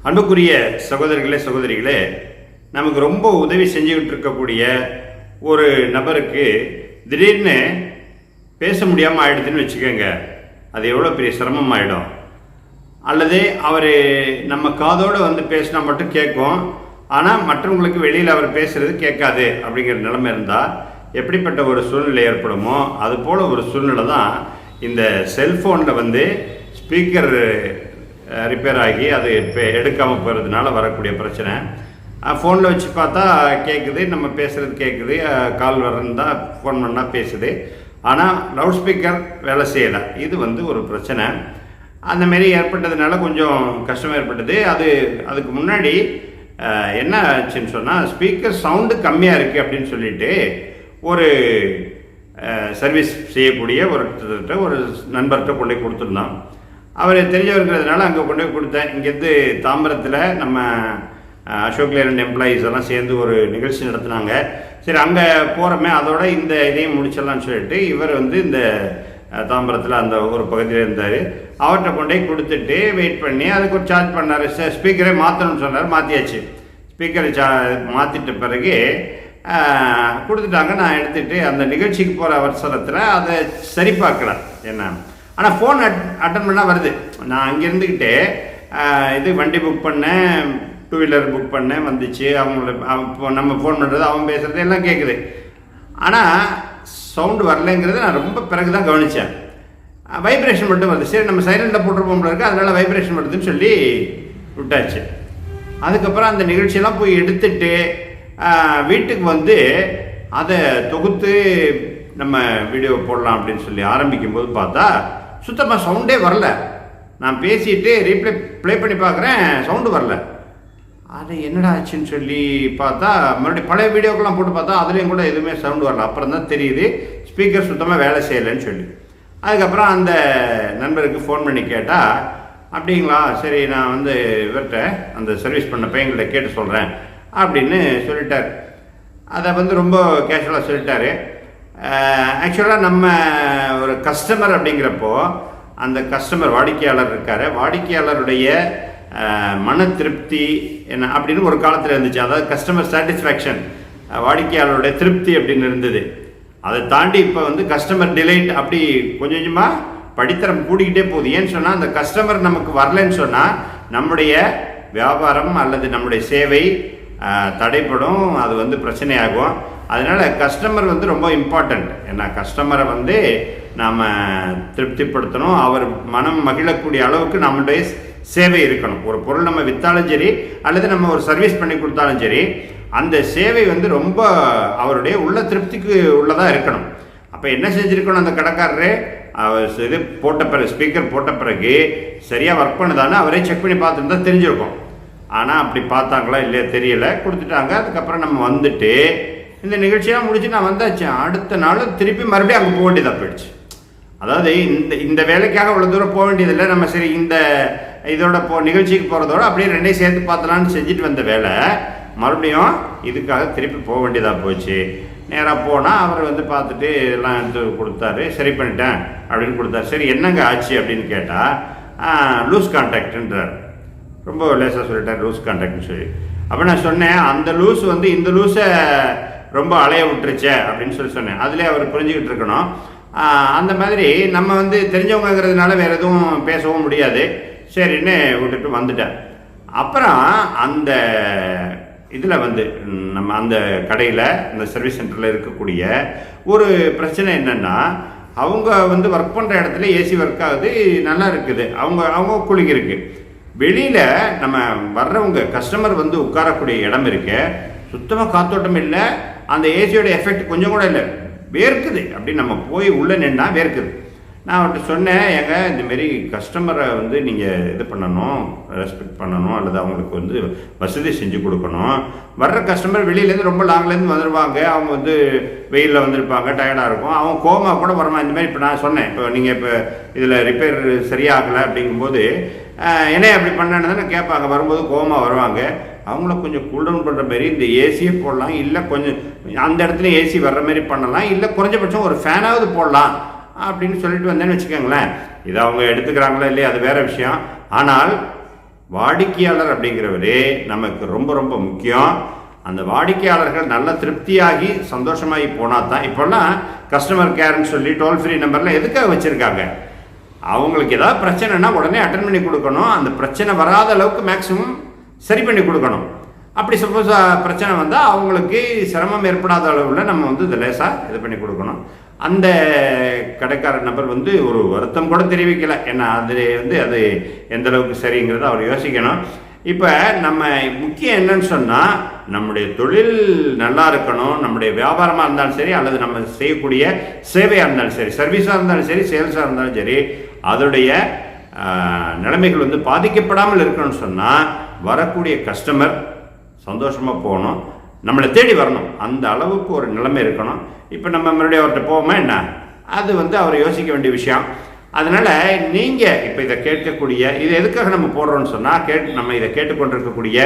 அன்புக்குரிய சகோதரர்களே சகோதரிகளே, நமக்கு ரொம்ப உதவி செஞ்சுக்கிட்டு இருக்கக்கூடிய ஒரு நபருக்கு திடீர்னு பேச முடியாமல் ஆயிடுதுன்னு வச்சுக்கோங்க. அது எவ்வளோ பெரிய சிரமமாயிடும். அல்லது அவர் நம்ம காதோடு வந்து பேசினா மட்டும் கேட்கும், ஆனால் மற்றவங்களுக்கு வெளியில் அவர் பேசுகிறது கேட்காது அப்படிங்கிற நிலைமை இருந்தால் எப்படிப்பட்ட ஒரு சூழ்நிலை ஏற்படுமோ அது போல் ஒரு சூழ்நிலை தான் இந்த செல்ஃபோனில் வந்து ஸ்பீக்கர் ரிப்பேர் ஆகி அது இப்போ எடுக்காமல் போகிறதுனால வரக்கூடிய பிரச்சனை. ஃபோனில் வச்சு பார்த்தா கேட்குது, நம்ம பேசுகிறது கேட்குது, கால் வரணுந்தா ஃபோன் பண்ணால் பேசுது, ஆனால் லவுட் ஸ்பீக்கர் வேலை செய்யலை. இது வந்து ஒரு பிரச்சனை. அந்தமாரி ஏற்பட்டதுனால கொஞ்சம் கஷ்டமாக ஏற்பட்டது. அதுக்கு முன்னாடி என்ன ஆச்சுன்னு சொன்னால், ஸ்பீக்கர் சவுண்டு கம்மியாக இருக்குது அப்படின்னு சொல்லிட்டு ஒரு சர்வீஸ் செய்யக்கூடிய ஒரு நண்பர்கிட்ட கொண்டு போய் கொடுத்துருந்தோம். அவர் தெரிஞ்சவருங்கிறதுனால அங்கே கொண்டு போய் கொடுத்தேன். இங்கேருந்து தாம்பரத்தில் நம்ம அசோக் லேலண்ட் எம்ப்ளாயீஸ் எல்லாம் சேர்ந்து ஒரு நிகழ்ச்சி நடத்தினாங்க. சரி, அங்கே போகிறோமே, அதோட இந்த இதையும் முடிச்சிடலான்னு சொல்லிட்டு இவர் வந்து இந்த தாம்பரத்தில் அந்த ஒரு பகுதியில் இருந்தார். அவர்கிட்ட கொண்டு போய் கொடுத்துட்டு வெயிட் பண்ணி அதுக்கு ஒரு சார்ஜ் பண்ணார். ஸ்பீக்கரே மாற்றணும்னு சொன்னார். மாற்றியாச்சு. ஸ்பீக்கரை மாற்றிட்ட பிறகு கொடுத்துட்டாங்க. நான் எடுத்துகிட்டு அந்த நிகழ்ச்சிக்கு போகிற அவசரத்தில் அதை சரி பார்க்கலாம் என்ன. ஆனால் ஃபோன் அட்டன் பண்ணால் வருது. நான் அங்கே இருந்துக்கிட்டே இது வண்டி புக் பண்ணேன், டூ வீலர் புக் பண்ணேன், வந்துச்சு. நம்ம ஃபோன் பண்ணுறது, அவன் பேசுகிறது எல்லாம் கேட்குது. ஆனால் சவுண்டு வரலைங்கிறது நான் ரொம்ப பிறகு தான் கவனித்தேன். வைப்ரேஷன் மட்டும் வருது. சரி, நம்ம சைலண்டில் போட்டுருப்போம்ல இருக்குது, அதனால் வைப்ரேஷன் வருதுன்னு சொல்லி விட்டாச்சு. அதுக்கப்புறம் அந்த நிகழ்ச்சியெல்லாம் போய் எடுத்துட்டு வீட்டுக்கு வந்து அதை தொகுத்து நம்ம வீடியோ போடலாம் அப்படின்னு சொல்லி ஆரம்பிக்கும்போது பார்த்தா சுத்தமாக சவுண்டே வரல. நான் பேசிட்டு ப்ளே பண்ணி பார்க்குறேன், சவுண்டு வரல. அது என்னடா ஆச்சுன்னு சொல்லி பார்த்தா மறுபடியும் பழைய வீடியோக்கெல்லாம் போட்டு பார்த்தா அதுலேயும் கூட எதுவுமே சவுண்டு வரல. அப்புறம் தான் தெரியுது ஸ்பீக்கர் சுத்தமாக வேலை செய்யலைன்னு சொல்லி. அதுக்கப்புறம் அந்த நண்பருக்கு ஃபோன் பண்ணி கேட்டால், அப்படிங்களா, சரி நான் வந்து இவர்கிட்ட அந்த சர்வீஸ் பண்ண பையன்கிட்ட கேட்டு சொல்கிறேன் அப்படின்னு சொல்லிட்டார். அதை வந்து ரொம்ப கேஷுவலாக சொல்லிட்டாரு. ஆக்சுவலாக நம்ம ஒரு கஸ்டமர் அப்படிங்கிறப்போ அந்த கஸ்டமர் வாடிக்கையாளர் இருக்கார், வாடிக்கையாளருடைய மன திருப்தி என்ன அப்படின்னு ஒரு காலத்தில் இருந்துச்சு. அதாவது கஸ்டமர் சாட்டிஸ்ஃபேக்ஷன், வாடிக்கையாளருடைய திருப்தி அப்படின்னு இருந்தது. அதை தாண்டி இப்போ வந்து கஸ்டமர் டிலைட் அப்படி கொஞ்சம் கொஞ்சமாக படித்தரம் கூடிக்கிட்டே போகுது. ஏன்னு சொன்னால், அந்த கஸ்டமர் நமக்கு வரலன்னு சொன்னால் நம்முடைய வியாபாரம் அல்லது நம்முடைய சேவை தடைப்படும், அது வந்து பிரச்சனையாகும். அதனால் கஸ்டமர் வந்து ரொம்ப இம்பார்ட்டண்ட். ஏன்னா கஸ்டமரை வந்து நாம் திருப்திப்படுத்தணும், அவர் மனம் மகிழக்கூடிய அளவுக்கு நம்முடைய சேவை இருக்கணும். ஒரு பொருள் நம்ம விற்றாலும் சரி அல்லது நம்ம ஒரு சர்வீஸ் பண்ணி கொடுத்தாலும் சரி, அந்த சேவை வந்து ரொம்ப அவருடைய உள்ள திருப்திக்கு உள்ளதாக இருக்கணும். அப்போ என்ன செஞ்சுருக்கணும், அந்த கடைக்காரரே இது போட்ட பிறகு, ஸ்பீக்கர் போட்ட பிறகு சரியாக ஒர்க் பண்ணுதானே அவரே செக் பண்ணி பார்த்துட்டு தான் தெரிஞ்சிருக்கும். ஆனால் அப்படி பார்த்தாங்களா இல்லையா தெரியலை, கொடுத்துட்டாங்க. அதுக்கப்புறம் நம்ம வந்துட்டு இந்த நிகழ்ச்சியெல்லாம் முடிச்சு நான் வந்தாச்சு. அடுத்த நாள் திருப்பி மறுபடியும் அங்கே போக வேண்டியதாக போயிடுச்சு. அதாவது இந்த வேலைக்காக அவ்வளோ தூரம் போக வேண்டியதில்லை. நம்ம சரி இந்த இதோட நிகழ்ச்சிக்கு போகிறதோட அப்படியே ரெண்டையும் சேர்த்து பார்த்தலான்னு செஞ்சுட்டு வந்த வேலை மறுபடியும் இதுக்காக திருப்பி போக வேண்டியதாக போச்சு. நேராக போனால் அவர் வந்து பார்த்துட்டு எல்லாம் எடுத்து கொடுத்தாரு. சரி பண்ணிட்டேன் அப்படின்னு கொடுத்தாரு. சரி என்னங்க ஆச்சு அப்படின்னு கேட்டால் லூஸ் கான்டாக்ட்ன்றார். ரொம்ப லேசாக சொல்லிட்டார், லூஸ் கான்டாக்ட்னு சொல்லி. அப்போ நான் சொன்னேன், அந்த லூஸ் வந்து இந்த லூஸை ரொம்ப அலைய விட்டுருச்சே அப்படின்னு சொல்லி சொன்னேன். அதிலே அவர் புரிஞ்சுக்கிட்டு இருக்கணும். அந்த மாதிரி நம்ம வந்து தெரிஞ்சவங்கிறதுனால வேறு எதுவும் பேசவும் முடியாது. சரின்னு விட்டுட்டு வந்துட்டேன். அப்புறம் அந்த இதில் வந்து நம்ம அந்த கடையில், அந்த சர்வீஸ் சென்டரில் இருக்கக்கூடிய ஒரு பிரச்சனை என்னென்னா, அவங்க வந்து ஒர்க் பண்ணுற இடத்துல ஏசி ஒர்க் ஆகுது, நல்லா இருக்குது, அவங்க கூலிங் இருக்குது. வெளியில் நம்ம வர்றவங்க கஸ்டமர் வந்து உட்காரக்கூடிய இடம் இருக்கு, சுத்தமாக காத்தோட்டம் இல்லை, அந்த ஏசியோட எஃபெக்ட் கொஞ்சம் கூட இல்லை, வேர்க்குது. அப்படி நம்ம போய் உள்ளே நின்னா வேர்க்குது. நான் அவர்கிட்ட சொன்னேன், ஏங்க இந்தமாரி கஸ்டமரை வந்து நீங்கள் இது பண்ணணும், ரெஸ்பெக்ட் பண்ணணும், அல்லது அவங்களுக்கு வந்து வசதி செஞ்சு கொடுக்கணும். வர்ற கஸ்டமர் வெளியிலேருந்து ரொம்ப லாங்லேருந்து வந்துடுவாங்க, அவங்க வந்து வெயிலில் வந்திருப்பாங்க, டயர்டாக இருக்கும், அவங்க கோமா கூட வரமா. இந்தமாதிரி இப்போ நான் சொன்னேன், இப்போ நீங்கள் இப்போ இதில் ரிப்பேர் சரியாகலை அப்படிங்கும்போது என்ன அப்படி பண்ணேன்னு தானே கேட்பாங்க. வரும்போது கோமா வருவாங்க, அவங்கள கொஞ்சம் கூல் டவுன் பண்ணுற மாதிரி இந்த ஏசியே போடலாம், இல்லை கொஞ்சம் அந்த இடத்துல ஏசி வர்ற மாதிரி பண்ணலாம், இல்லை குறைஞ்சபட்சம் ஒரு ஃபேனாவது போடலாம் அப்படின்னு சொல்லிட்டு வந்தேன்னு வச்சுக்கோங்களேன். இதை அவங்க எடுத்துக்கிறாங்களா இல்லையா அது வேறு விஷயம். ஆனால் வாடிக்கையாளர் அப்படிங்கிறவரே நமக்கு ரொம்ப ரொம்ப முக்கியம். அந்த வாடிக்கையாளர்கள் நல்ல திருப்தியாகி சந்தோஷமாகி போனால் தான். இப்போல்லாம் கஸ்டமர் கேர்னு சொல்லி டோல் ஃப்ரீ நம்பர்லாம் எதுக்காக வச்சுருக்காங்க? அவங்களுக்கு ஏதாவது பிரச்சனைனா உடனே அட்டன் பண்ணி கொடுக்கணும். அந்த பிரச்சனை வராத அளவுக்கு மேக்ஸிமம் சரி பண்ணி கொடுக்கணும். அப்படி சப்போஸ் பிரச்சனை வந்தால் அவங்களுக்கு சிரமம் ஏற்படாத அளவில் நம்ம இதை லேசாக இது பண்ணி கொடுக்கணும். அந்த கடைக்கார நபர் ஒரு வருத்தம் கூட தெரிவிக்கலை. ஏன்னா அது எந்த அளவுக்கு சரிங்கிறத அவர் யோசிக்கணும். இப்போ நம்ம முக்கியம் என்னன்னு சொன்னால், நம்முடைய தொழில் நல்லா இருக்கணும். நம்முடைய வியாபாரமாக இருந்தாலும் சரி, அல்லது நம்ம செய்யக்கூடிய சேவையாக இருந்தாலும் சரி, சர்வீஸாக இருந்தாலும் சரி, சேல்ஸாக இருந்தாலும் சரி, அதோடைய நிலைமைகள் பாதிக்கப்படாமல் இருக்கணும்னு சொன்னால் வரக்கூடிய கஸ்டமர் சந்தோஷமாக போகணும், நம்மளை தேடி வரணும். அந்த அளவுக்கு ஒரு நிலைமை இருக்கணும். இப்போ நம்ம மறுபடியும் அவர்கிட்ட போவோமா என்ன? அது அவர் யோசிக்க வேண்டிய விஷயம். அதனால் நீங்கள் இப்போ இதை கேட்கக்கூடிய, இது எதுக்காக நம்ம போடுறோன்னு சொன்னால், நம்ம இதை கேட்டுக்கொண்டிருக்கக்கூடிய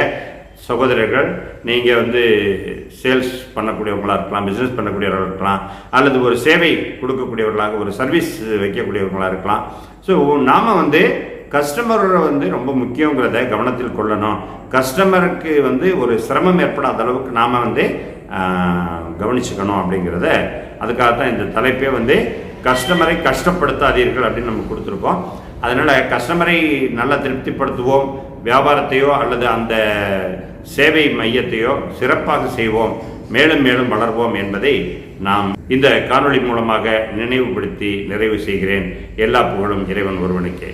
சகோதரர்கள், நீங்கள் சேல்ஸ் பண்ணக்கூடியவங்களாக இருக்கலாம், பிஸ்னஸ் பண்ணக்கூடியவர்களாக இருக்கலாம், அல்லது ஒரு சேவை கொடுக்கக்கூடியவர்களாக, ஒரு சர்வீஸ் வைக்கக்கூடியவர்களாக இருக்கலாம். ஸோ நாம் கஸ்டமரோட ரொம்ப முக்கியங்கிறத கவனத்தில் கொள்ளணும். கஸ்டமருக்கு ஒரு சிரமம் ஏற்படாத அளவுக்கு நாம் கவனிச்சுக்கணும் அப்படிங்கிறத, அதுக்காகத்தான் இந்த தலைப்பே கஸ்டமரை கஷ்டப்படுத்தாதீர்கள் அப்படின்னு நம்ம கொடுத்துருக்கோம். அதனால் கஸ்டமரை நல்லா திருப்திப்படுத்துவோம், வியாபாரத்தையோ அல்லது அந்த சேவை மையத்தையோ சிறப்பாக செய்வோம், மேலும் மேலும் வளர்வோம் என்பதை நாம் இந்த காணொளி மூலமாக நினைவுபடுத்தி நிறைவு செய்கிறேன். எல்லா புகழும் இறைவன் ஒருவனுக்கே.